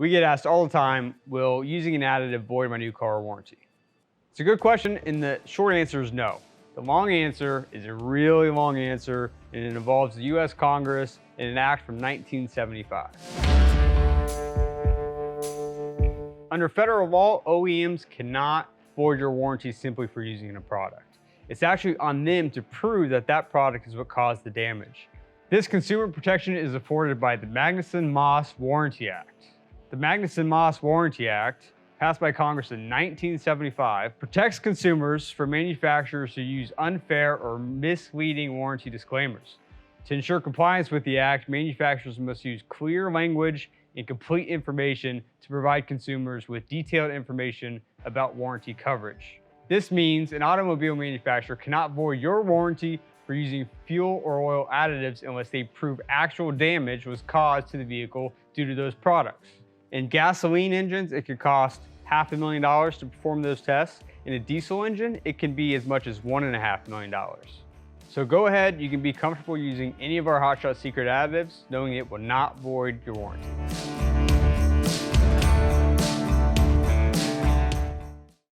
We get asked all the time, will using an additive void my new car warranty? It's a good question, and the short answer is no. The long answer is a really long answer, and it involves the US Congress and an act from 1975. Under federal law, OEMs cannot void your warranty simply for using a product. It's actually on them to prove that that product is what caused the damage. This consumer protection is afforded by the Magnuson-Moss Warranty Act. The Magnuson-Moss Warranty Act, passed by Congress in 1975, protects consumers from manufacturers who use unfair or misleading warranty disclaimers. To ensure compliance with the Act, manufacturers must use clear language and complete information to provide consumers with detailed information about warranty coverage. This means an automobile manufacturer cannot void your warranty for using fuel or oil additives unless they prove actual damage was caused to the vehicle due to those products. In gasoline engines, it could cost $500,000 to perform those tests. In a diesel engine, it can be as much as $1.5 million. So go ahead, you can be comfortable using any of our Hot Shot Secret additives, knowing it will not void your warranty.